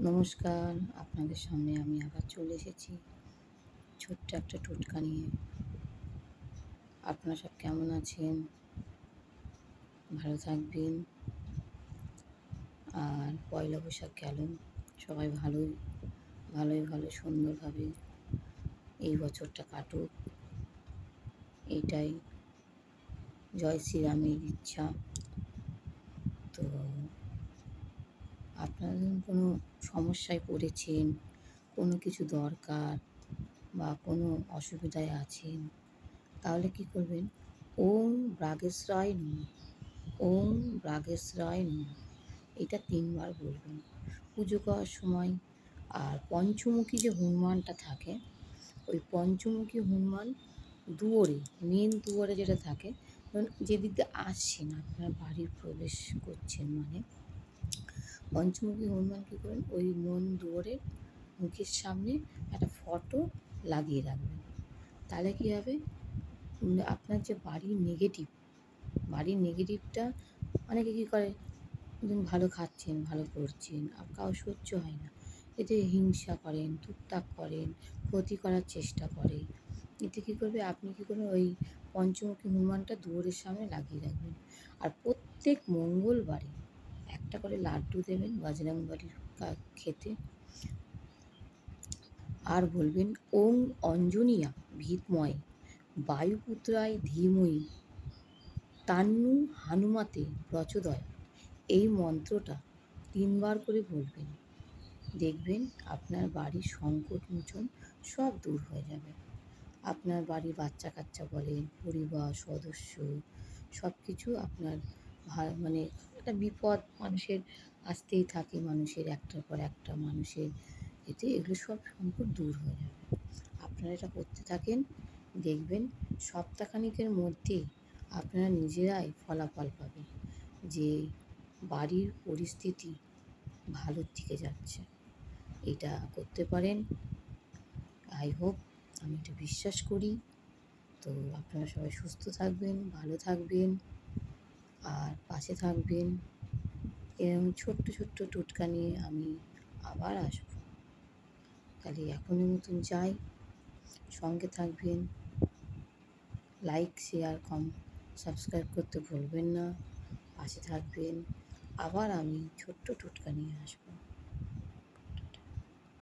নমস্কার, আপনাদের সামনে আমি আবার চলে এসেছি ছোট্ট একটা টোটকা নিয়ে। আপনারা সব কেমন আছেন? ভালো থাকবেন। আর পয়লা বৈশাখ গেল, সবাই ভালো সুন্দরভাবে এই বছরটা কাটুক, এইটাই জয় শ্রীরামের ইচ্ছা। তো আপনারা যখন কোনো সমস্যায় পড়েছেন, কোনো কিছু দরকার বা কোনো অসুবিধায় আছেন, তাহলে কি করবেন? ওম ব্রাগেশ্বরায় নমঃ, ওম ব্রাগেশ্বরায় নমঃ, এটা ৩ বার বলবেন পুজো করার সময়। আর পঞ্চমুখী যে হনুমানটা থাকে, ওই পঞ্চমুখী হনুমান দুয়ারে, মেন দুয়ারে যেটা থাকে, ধরুন যেদিক দিয়ে আসছেন, আপনার বাড়ির প্রবেশ করছেন, মানে পঞ্চমুখী হনুমান কী করেন, ওই মেন দুয়ারের মুখের সামনে একটা ফটো লাগিয়ে রাখবেন। তাহলে কী হবে, আপনার যে বাড়ির নেগেটিভটা, অনেকে কী করে, ভালো খাচ্ছেন, ভালো পড়ছেন, আর কারো সহ্য হয় না, এতে হিংসা করেন, টুকটাক করেন, ক্ষতি করার চেষ্টা করে। এতে কী করবে, আপনি কী করবেন, ওই পঞ্চমুখী হনুমানটা দুয়ারের সামনে লাগিয়ে রাখবেন। আর প্রত্যেক মঙ্গলবারে একটা করে লাড্ডু দেবেন বজরংবলীর খেতে। আর বলবেন ওং অঞ্জনিয়া ভিদময় বায়ুপুত্রায় ধীমহি তান্নু হানুমাতে প্রচোদয়। এই মন্ত্রটা ৩ বার করে বলবেন। দেখবেন আপনার বাড়ির সংকটমোচন সব দূর হয়ে যাবে। আপনার বাড়ির বাচ্চা কাচ্চা বলেন, পরিবার সদস্য, সব কিছু আপনার মানে একটা বিপদ মানুষের আসতেই থাকে, মানুষের একটার পর একটা মানুষের, এতে এগুলো সব সংকট দূর হয়ে যাবে। আপনারা এটা করতে থাকেন, দেখবেন সপ্তাহখানেকের মধ্যেই আপনারা নিজেরাই ফলাফল পাবেন যে বাড়ির পরিস্থিতি ভালোর দিকে যাচ্ছে। এটা করতে পারেন, আই হোপ, আমি এটা বিশ্বাস করি। তো আপনারা সবাই সুস্থ থাকবেন, ভালো থাকবেন, আর পাশে থাকবেন। এরকম ছোট্ট ছোট্ট টোটকা নিয়ে আমি আবার আসব। তাহলে এখনের মতন যাই, সঙ্গে থাকবেন, লাইক শেয়ার সাবস্ক্রাইব করতে ভুলবেন না, পাশে থাকবেন। আবার আমি ছোট্ট টোটকা নিয়ে আসব।